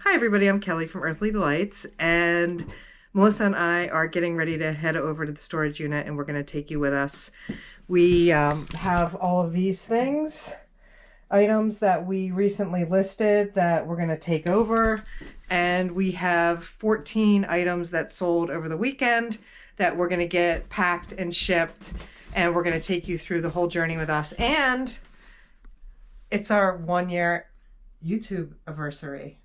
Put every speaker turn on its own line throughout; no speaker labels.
Hi everybody, I'm Kelly from Earthly Delights, and Melissa and I are getting ready to head over to the storage unit, and we're going to take you with us. We have all of these things, items that we recently listed that we're going to take over, and we have 14 items that sold over the weekend that we're going to get packed and shipped, and we're going to take you through the whole journey with us. And it's our 1 year YouTube anniversary.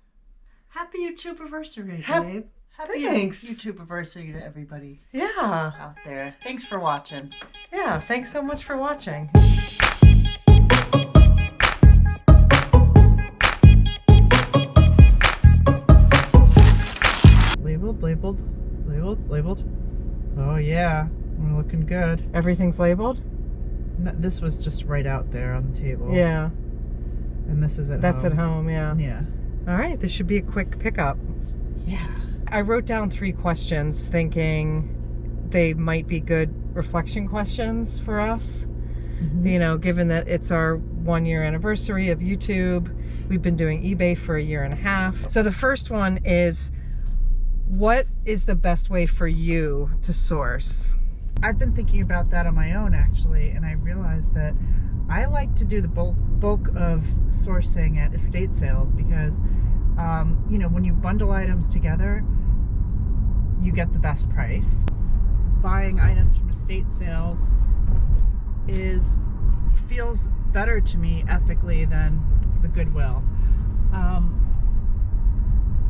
Happy YouTubeversary, babe. Happy YouTubeversary to everybody out there. Thanks for watching.
Yeah, thanks so much for watching. Labeled. Oh yeah, we're looking good. Everything's labeled?
No, this was just right out there on the table.
Yeah.
And this is at home.
That's at home, yeah.
Yeah.
All right, this should be a quick pickup.
Yeah.
I wrote down 3 questions thinking they might be good reflection questions for us. Mm-hmm. You know, given that it's our 1 year anniversary of YouTube, we've been doing eBay for 1.5 years. So the first one is, what is the best way for you to source?
I've been thinking about that on my own actually, and I realized that I like to do the bulk of sourcing at estate sales because, you know, when you bundle items together, you get the best price. Buying items from estate sales feels better to me ethically than the Goodwill.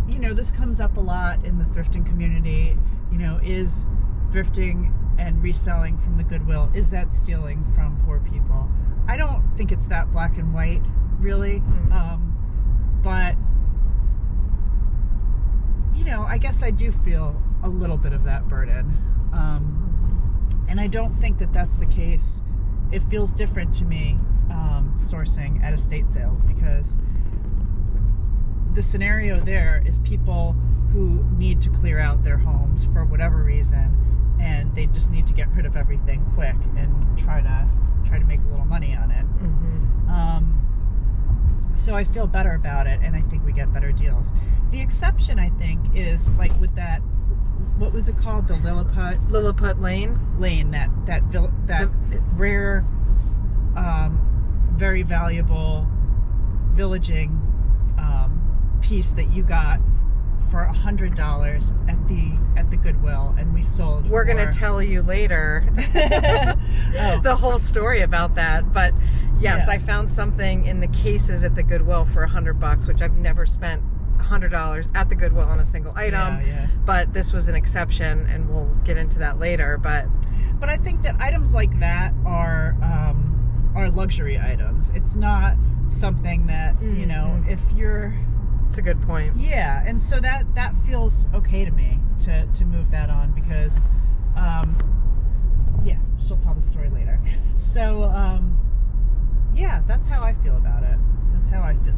You know, this comes up a lot in the thrifting community. You know, is thrifting and reselling from the Goodwill, is that stealing from poor people? I don't think it's that black and white, really. But, you know, I guess I do feel a little bit of that burden. And I don't think that that's the case. It feels different to me, sourcing at estate sales, because the scenario there is people who need to clear out their homes for whatever reason, and they just need to get rid of everything quick and try to make a little money on it. So I feel better about it, and I think we get better deals. The exception, I think, is like with that, what was it called? The
Lilliput Lane?
That rare, very valuable villaging piece that you got for $100 at the Goodwill, and we sold.
We're gonna tell you later the whole story about that. But yes, yeah. I found something in the cases at the Goodwill for $100, which I've never spent $100 at the Goodwill on a single item.
Yeah.
But this was an exception, and we'll get into that later. But
I think that items like that are luxury items. It's not something that you know, if you're.
It's a good point.
Yeah, and so that feels okay to me to move that on because, yeah, she'll tell the story later. So, yeah, that's how I feel about it. That's how I feel.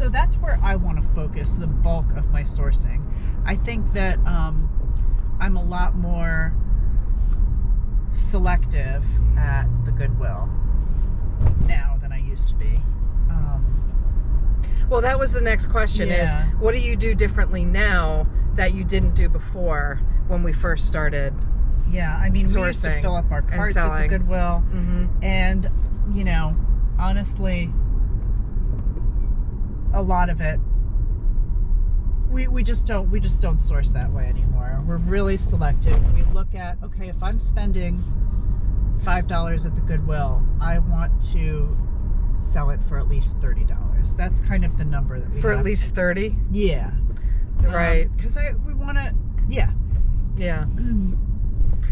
That's where I want to focus the bulk of my sourcing. I think that I'm a lot more selective at the Goodwill now than I used to be.
Well, that was the next question is, what do you do differently now that you didn't do before when we first started?
Yeah, I mean, we used to fill up our carts at the Goodwill, and, you know, honestly, a lot of it, we just don't source that way anymore. We're really selective. We look at, okay, if I'm spending $5 at the Goodwill, I want to sell it for at least $30. That's kind of the number that we
for
have.
At least 30.
Yeah,
right.
Because we want to. Yeah.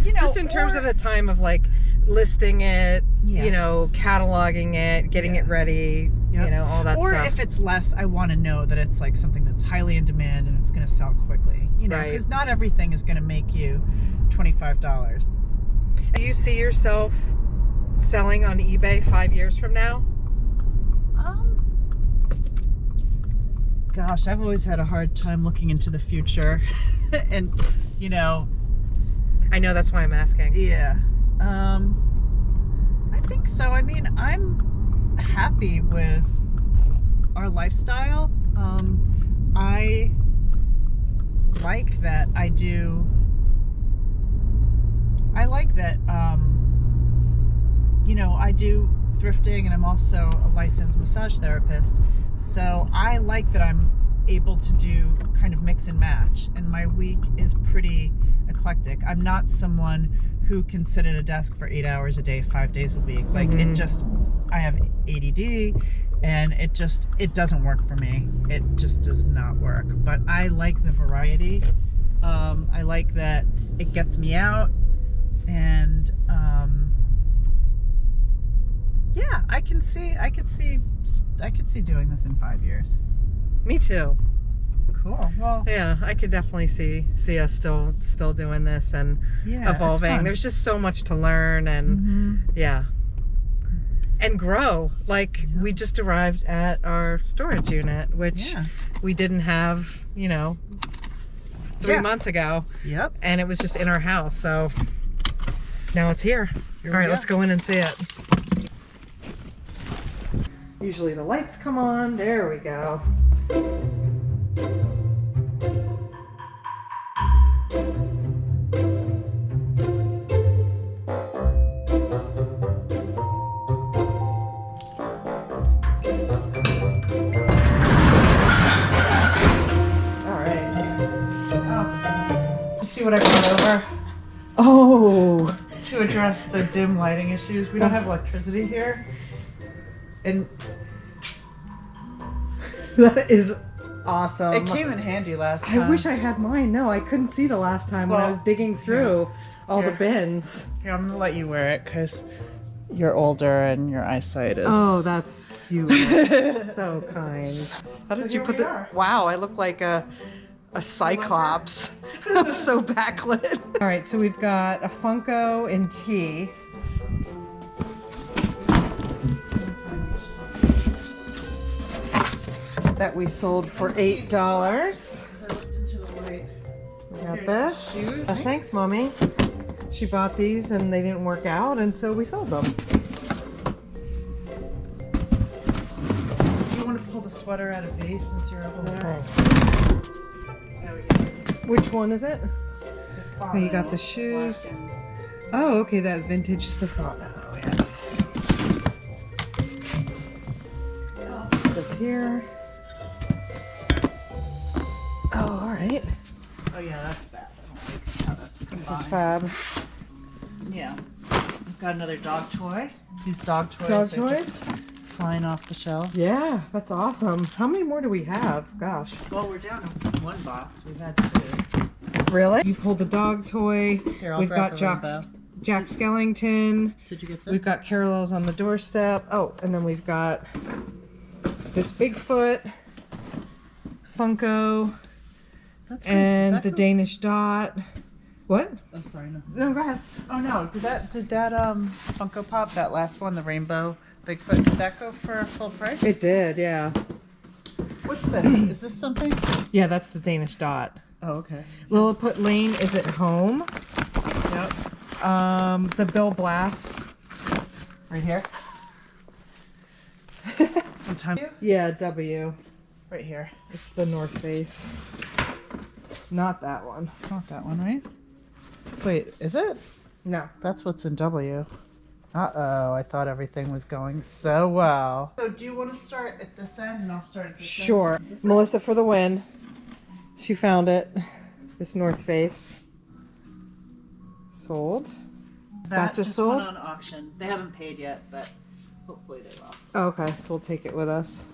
You know, just in terms of the time of like listing it, you know, cataloging it, getting it ready, you know, all that stuff. Or
if it's less, I want to know that it's like something that's highly in demand and it's going to sell quickly. You know, because not everything is going to make you $25.
Do you see yourself selling on eBay 5 years from now?
Gosh, I've always had a hard time looking into the future. And, you know,
I know, that's why I'm asking.
Yeah. I think so. I mean, I'm happy with our lifestyle. I like that I do thrifting, and I'm also a licensed massage therapist. So I like that I'm able to do kind of mix and match, and my week is pretty eclectic. I'm not someone who can sit at a desk for 8 hours a day, 5 days a week. Like I have ADD, and it doesn't work for me. It just does not work. But I like the variety. I like that it gets me out, and yeah, I could see doing this in 5 years.
Me too.
Cool. Well,
yeah, I could definitely see us still doing this and evolving. There's just so much to learn and and grow. Like we just arrived at our storage unit, which we didn't have, 3 months ago.
Yep.
And it was just in our house. So now it's here. All right, let's go in and see it. Usually the lights come on. There we go. See what I brought over? Oh,
to address the dim lighting issues. We don't have electricity here. And
that is awesome.
It came in handy last time.
I wish I had mine. No, I couldn't see the last time when I was digging through all the bins.
Here, I'm going to let you wear it because you're older and your eyesight is...
Oh, that's you. So kind. How did you put the... Wow, I look like a cyclops. I'm so backlit. All right, so we've got a Funko in tea. That we sold for $8. We got this. Thanks, Mommy. She bought these and they didn't work out, and so we sold them.
Do you want to pull the sweater out of vase since you're over there?
Thanks.
There we go.
Which one is it? Oh, you got the shoes. Oh, okay, that vintage Stefano. Yes. This here. Oh, all right.
Oh yeah, that's bad. I don't like how that's combined.
This is fab.
Yeah. I've got another dog toy. These dog toys.
Dog toys?
Flying off the shelves.
Yeah, that's awesome. How many more do we have? Gosh.
Well, we're down to one box. We've had 2.
Really? You pulled the dog toy.
Here, I'll
We've
grab
got
the
Jack Skellington.
Did you get that?
We've got Carol's on the doorstep. Oh, and then we've got this Bigfoot, Funko, and the Danish Dot. What?
I'm sorry, no.
No, go ahead.
Oh no, did that Funko Pop, that last one, the rainbow Bigfoot, did that go for full price?
It did, yeah.
What's this? Is this something?
Yeah, that's the Danish Dot.
Oh, okay.
Lilliput Lane is at home.
Yep.
The Bill Blass. Right here.
Sometime.
Yeah, W.
Right here.
It's the North Face. Not that one.
It's not that one, right? Wait, is it?
No.
That's what's in W. Uh-oh, I thought everything was going so well. So do you want to start at this end and I'll start at this end?
Sure. Melissa for the win. She found it. This North Face. Sold. That just sold?
Went on auction. They haven't paid yet, but hopefully they will.
Okay, so we'll take it with us.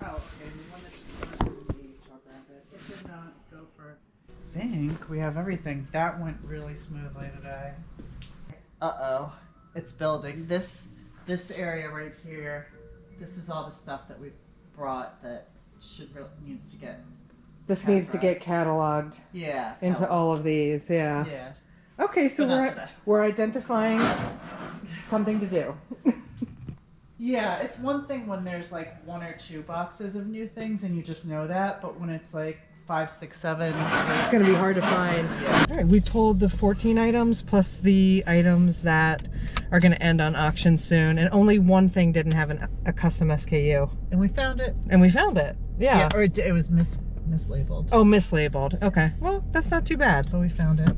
Oh, okay. I'll grab it. It did not go for... I think we have everything. That went really smoothly today. Uh-oh. It's building. This area right here, this is all the stuff that we've brought that needs to get...
This needs to get cataloged.
Yeah.
Into all of these, yeah.
Yeah.
Okay, so we're identifying something to do.
Yeah, it's one thing when there's like 1 or 2 boxes of new things and you just know that, but when it's like 5, 6, 7.
It's going to be hard to find.
Yeah.
All right, we pulled the 14 items plus the items that are going to end on auction soon, and only one thing didn't have a custom SKU.
And we found it.
And we found it. Yeah.
Or it was mislabeled.
Oh, mislabeled. Okay. Well, that's not too bad.
But we found it.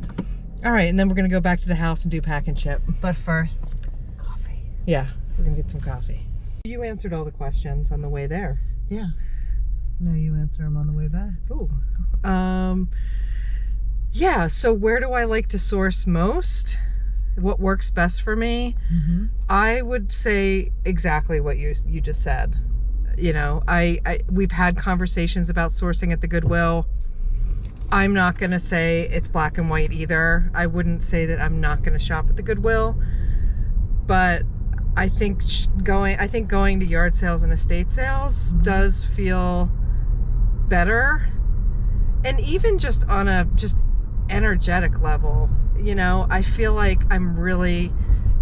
All right, and then we're going to go back to the house and do pack and ship.
But first, coffee.
Yeah, we're going to get some coffee. You answered all the questions on the way there.
Yeah. No, you answer them on the way back.
Ooh. Yeah, so where do I like to source most? What works best for me?
Mm-hmm.
I would say exactly what you just said. You know, we've had conversations about sourcing at the Goodwill. I'm not going to say it's black and white either. I wouldn't say that I'm not going to shop at the Goodwill, but I think going to yard sales and estate sales does feel better, and even just on a energetic level, you know, I feel like I'm really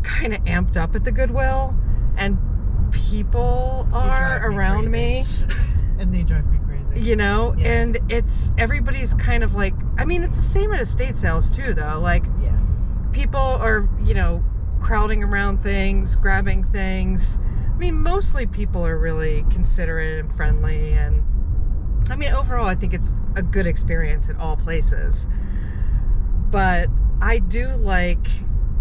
kind of amped up at the Goodwill, and people are around me
and they drive me crazy,
you know. Yeah. And everybody's kind of like, I mean, it's the same at estate sales too, though. Like, yeah, people are, you know, crowding around things, grabbing things. I mean, mostly people are really considerate and friendly, and I mean, overall, I think it's a good experience at all places. But I do like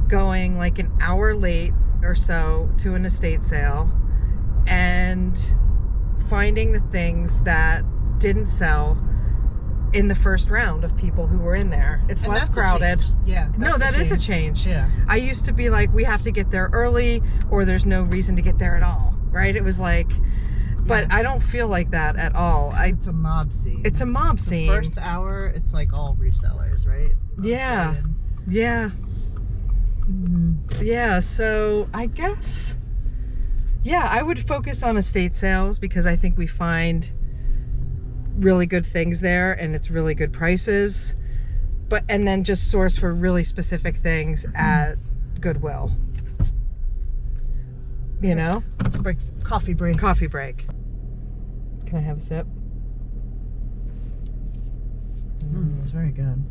going like an hour late or so to an estate sale and finding the things that didn't sell in the first round of people who were in there. It's less crowded.
Yeah.
No, that is a change.
Yeah.
I used to be like, we have to get there early or there's no reason to get there at all, right? It was like, but I don't feel like that at all.
It's a mob scene.
It's a mob scene.
The first hour, it's like all resellers, right?
Yeah. Yeah. Mm-hmm. Yeah, so I guess, yeah, I would focus on estate sales because I think we find really good things there and it's really good prices. And then just source for really specific things at Goodwill. You know?
Let's break. Coffee break.
Coffee break. Can I have a sip?
It's very good.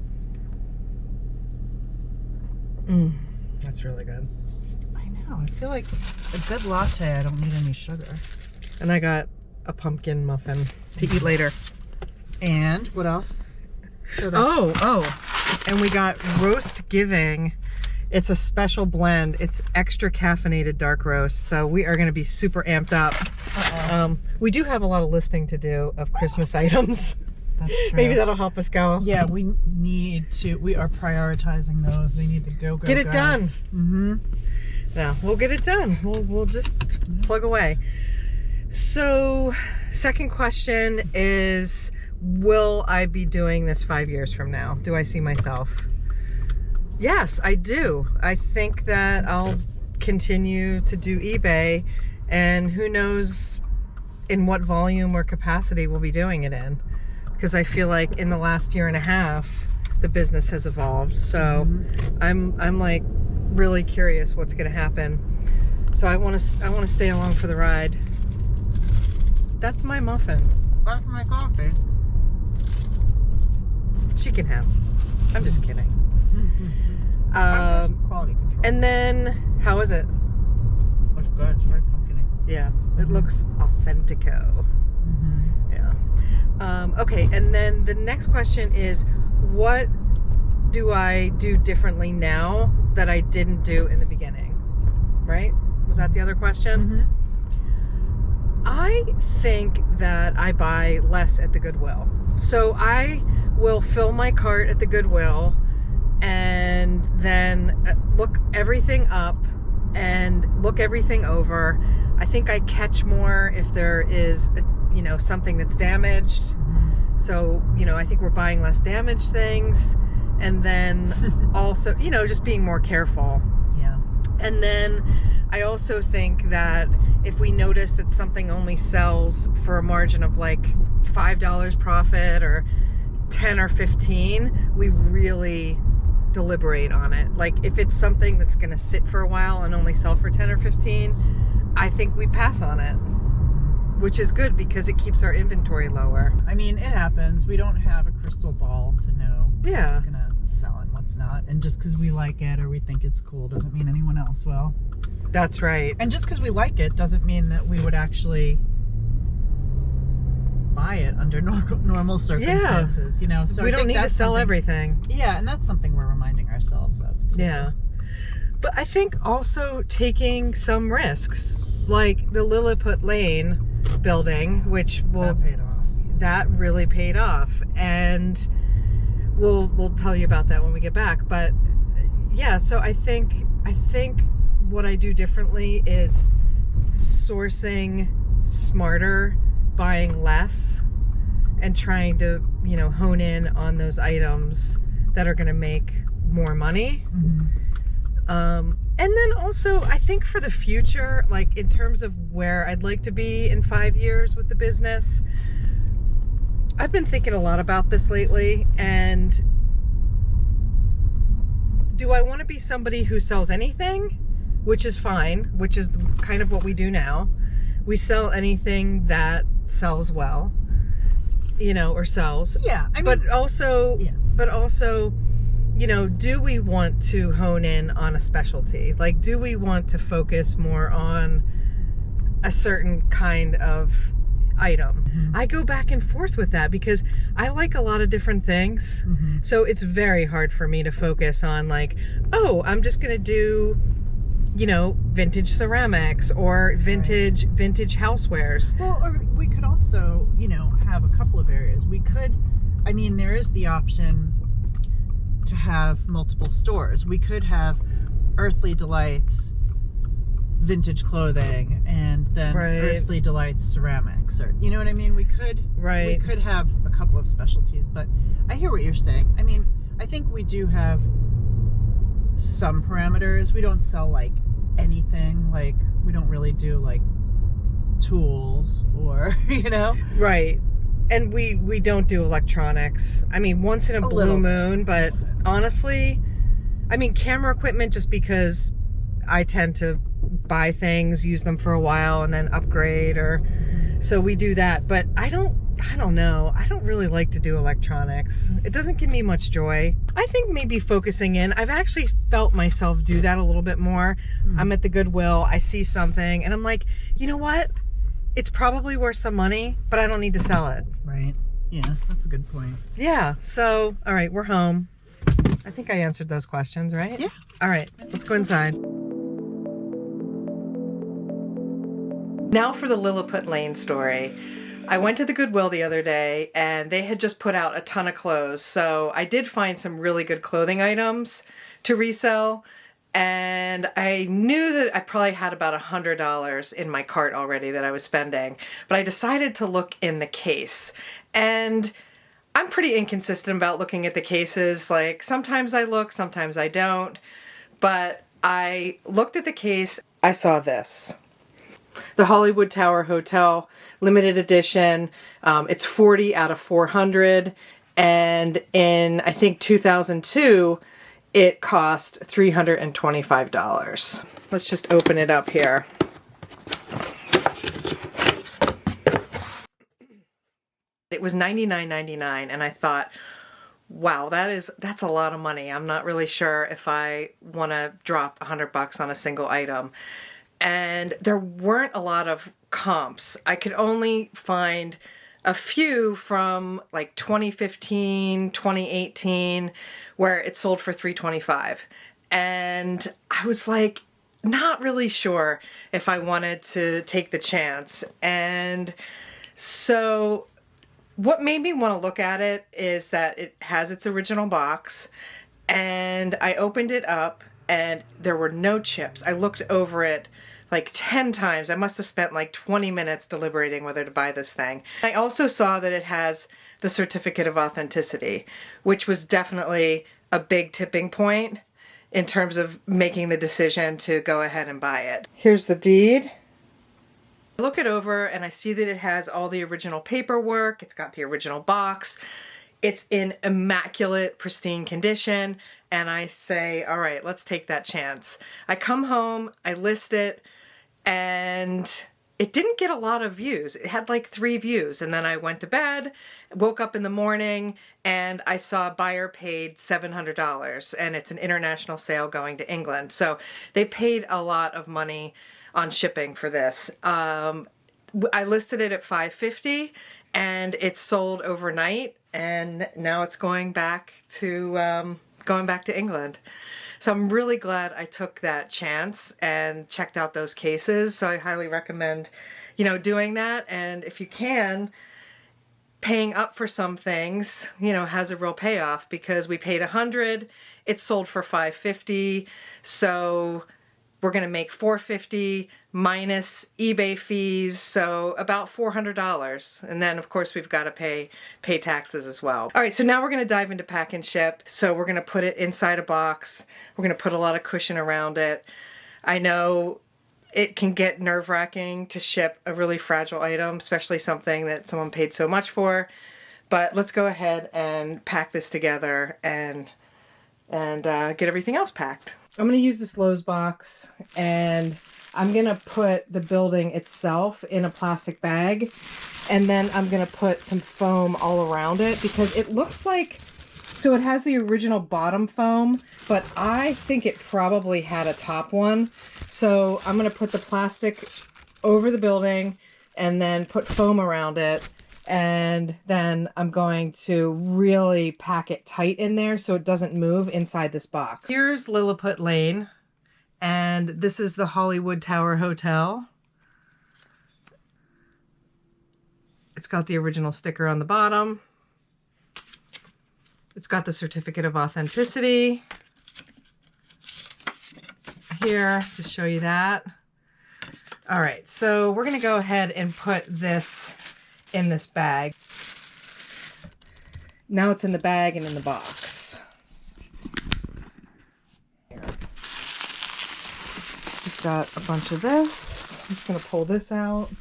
That's really good.
I know. I feel like a good latte, I don't need any sugar.
And I got a pumpkin muffin to eat later.
And what else?
And we got Roast Giving. It's a special blend. It's extra caffeinated dark roast. So we are going to be super amped up. We do have a lot of listing to do of Christmas items.
That's true.
Maybe that'll help us go.
Yeah, we are prioritizing those. They need to go.
Get it done.
Mm-hmm.
Yeah, we'll get it done. We'll just plug away. So, second question is, will I be doing this 5 years from now? Do I see myself? Yes, I do. I think that I'll continue to do eBay, and who knows in what volume or capacity we'll be doing it in. Because I feel like in the last year and a half, the business has evolved. So I'm like really curious what's going to happen. So I want to stay along for the ride. That's my muffin.
That's my coffee.
She can have. I'm just kidding.
Quality control.
And then, how is it?
Looks good. It's very pumpkin-y.
Yeah, it looks authentico. Yeah. Okay, and then the next question is, what do I do differently now that I didn't do in the beginning? Right? Was that the other question? I think that I buy less at the Goodwill. So I will fill my cart at the Goodwill and then look everything up and look everything over. I think I catch more if there is, something that's damaged. So, I think we're buying less damaged things. And then also, just being more careful.
Yeah. And
then I also think that if we notice that something only sells for a margin of like $5 profit or 10 or 15, we really deliberate on it. Like if it's something that's going to sit for a while and only sell for 10 or 15, I think we pass on it. which is good because it keeps our inventory lower.
I mean, it happens. We don't have a crystal ball to know
Yeah.
what's gonna sell and what's not. And just because we like it or we think it's cool doesn't mean anyone else will.
That's right.
And just because we like it doesn't mean that we would actually buy it under normal circumstances. You know, so
we don't need to sell everything.
Yeah, and that's something we're reminding ourselves of too.
Yeah. But I think also taking some risks, like the Lilliput Lane building, which will
That paid off.
that really paid off, and we'll tell you about that when we get back. But yeah, so I think what I do differently is sourcing smarter, buying less, and trying to, you know, hone in on those items that are going to make more money.
Mm-hmm.
And then also, I think for the future, like in terms of where I'd like to be in 5 years with the business, I've been thinking a lot about this lately. And do I want to be somebody who sells anything? Which is fine, which is kind of what we do now. We sell anything that sells well, you know, or sells.
Yeah, I mean,
but also, you know, do we want to hone in on a specialty? Like, do we want to focus more on a certain kind of item?
Mm-hmm.
I go back and forth with that because I like a lot of different things.
Mm-hmm.
So it's very hard for me to focus on like, oh, I'm just going to do, you know, vintage ceramics or vintage housewares.
Well, or we could also, you know, have a couple of areas. We could, I mean, there is the option to have multiple stores. We could have Earthly Delights vintage clothing and then Earthly Delights ceramics, or you know what I mean? We could have a couple of specialties, but I hear what you're saying. I mean, I think we do have some parameters. We don't sell like anything. Like we don't really do like tools or, you know.
Right. And we don't do electronics. I mean, once in a blue moon, but honestly, I mean, camera equipment, just because I tend to buy things, use them for a while, and then upgrade, or so we do that. But I don't know. I don't really like to do electronics. It doesn't give me much joy. I think maybe focusing in, I've actually felt myself do that a little bit more. I'm at the Goodwill, I see something, and I'm like, you know what? It's probably worth some money, but I don't need to sell it.
Right. Yeah, that's a good point.
Yeah. So, all right, we're home. I think I answered those questions, right?
Yeah.
All right, let's go inside. Now for the Lilliput Lane story. I went to the Goodwill the other day and they had just put out a ton of clothes. So I did find some really good clothing items to resell. And I knew that I probably had about $100 in my cart already that I was spending, but I decided to look in the case. And I'm pretty inconsistent about looking at the cases. Like sometimes I look, sometimes I don't. But I looked at the case. I saw this. The Hollywood Tower Hotel limited edition. It's 40 out of 400. And in, I think, 2002, it cost $325. Let's just open it up here. It was $99.99, and I thought, wow, that's a lot of money. I'm not really sure if I want to drop $100 on a single item. And there weren't a lot of comps. I could only find a few from like 2015, 2018, where it sold for $325. And I was like, not really sure if I wanted to take the chance. And so what made me want to look at it is that it has its original box, and I opened it up and there were no chips. I looked over it like 10 times. I must have spent like 20 minutes deliberating whether to buy this thing. I also saw that it has the certificate of authenticity, which was definitely a big tipping point in terms of making the decision to go ahead and buy it. Here's the deed. I look it over and I see that it has all the original paperwork. It's got the original box. It's in immaculate, pristine condition. And I say, all right, let's take that chance. I come home, I list it, and it didn't get a lot of views. It had like 3 views. And then I went to bed, woke up in the morning, and I saw a buyer paid $700. And it's an international sale going to England. So they paid a lot of money on shipping for this. I listed it at $550 and it sold overnight. And now it's going back to England. So I'm really glad I took that chance and checked out those cases. So I highly recommend, you know, doing that. And if you can, paying up for some things, you know, has a real payoff, because we paid $100, it sold for $550. So we're going to make $450 minus eBay fees, so about $400. And then of course we've got to pay taxes as well. All right, so now we're going to dive into pack and ship. So we're going to put it inside a box. We're going to put a lot of cushion around it. I know it can get nerve-wracking to ship a really fragile item, especially something that someone paid so much for. But let's go ahead and pack this together and get everything else packed. I'm going to use this Lowe's box, and I'm going to put the building itself in a plastic bag, and then I'm going to put some foam all around it, because it looks like, so it has the original bottom foam, but I think it probably had a top one. So I'm going to put the plastic over the building and then put foam around it. And then I'm going to really pack it tight in there so it doesn't move inside this box. Here's Lilliput Lane, and this is the Hollywood Tower Hotel. It's got the original sticker on the bottom. It's got the certificate of authenticity here to show you that. All right, so we're going to go ahead and put this in this bag. Now it's in the bag and in the box. Here. We've got a bunch of this. I'm just going to pull this out.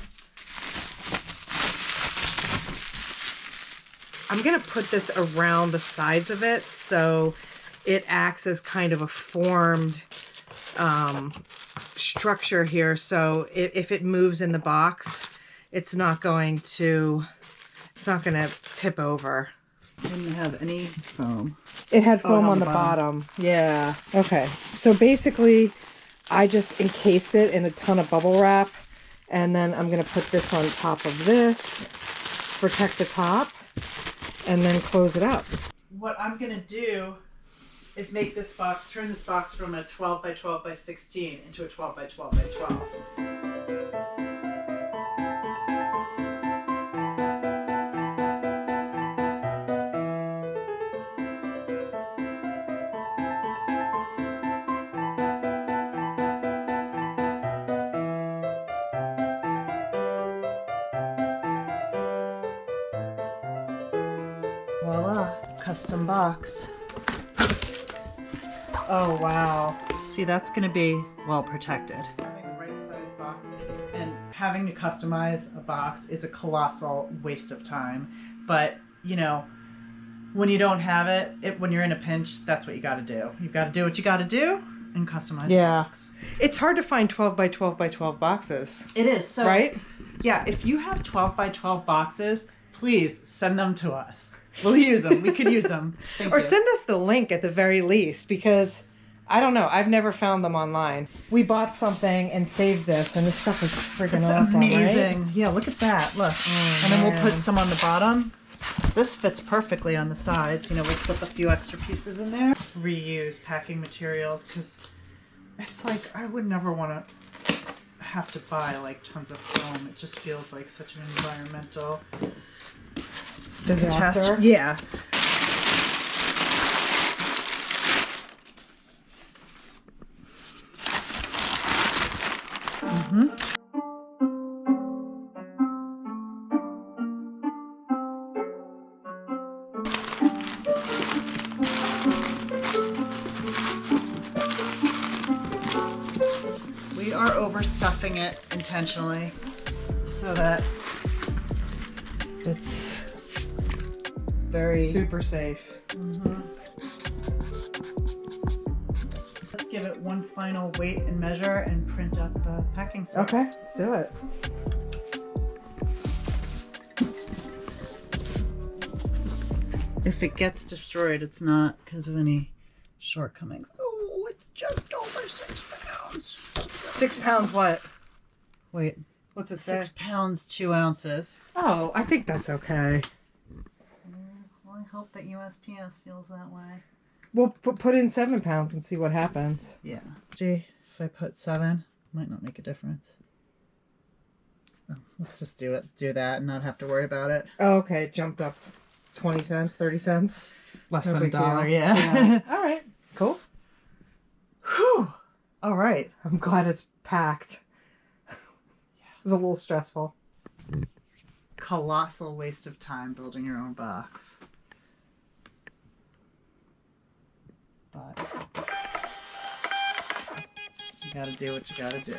I'm going to put this around the sides of it so it acts as kind of a formed structure here. So if it moves in the box, it's not going to tip over.
Didn't have any foam.
It had foam on the bottom. Yeah. Okay. So basically, I just encased it in a ton of bubble wrap, and then I'm going to put this on top of this, protect the top, and then close it up.
What I'm going to do is make this box, turn this box from a 12 by 12 by 16 into a 12 by 12 by 12. Voila, custom box. Oh wow. See, that's going to be well protected. Having the right size box and having to customize a box is a colossal waste of time. But, you know, when you don't have it, when you're in a pinch, that's what you got to do. You've got to do what you got to do and customize a box.
It's hard to find 12 by 12 by 12 boxes.
It is. So,
right?
Yeah, if you have 12 by 12 boxes, please send them to us. We'll use them. We could use them.
Or send us the link at the very least, because I don't know. I've never found them online. We bought something and saved this, and this stuff is freaking awesome.
Amazing.
Right?
Yeah, look at that. Look. And then we'll put some on the bottom. This fits perfectly on the sides. You know, we'll slip a few extra pieces in there. Reuse packing materials, because it's like I would never want to have to buy like tons of foam. It just feels like such an environmental
disaster.
Yeah. We are overstuffing it intentionally so that it's very
super safe.
Let's give it one final weight and measure and print up the packing slip.
Okay, let's do it.
If it gets destroyed, it's not because of any shortcomings. Oh, it's just over 6 pounds.
6 pounds what?
Wait,
What's it say?
6 pounds 2 ounces.
Oh, I think that's okay.
Well, I hope that USPS feels that way.
We'll put in 7 pounds and see what happens.
Yeah. Gee, if I put 7, might not make a difference. Oh, let's just do it. Do that and not have to worry about it.
Oh, okay, it jumped up 20 cents, 30 cents.
Less
No
than
big
$1,
deal.
yeah.
All right, cool.
Whew. All right.
I'm glad it's packed. It was a little stressful.
Colossal waste of time building your own box. But you gotta do what you gotta do.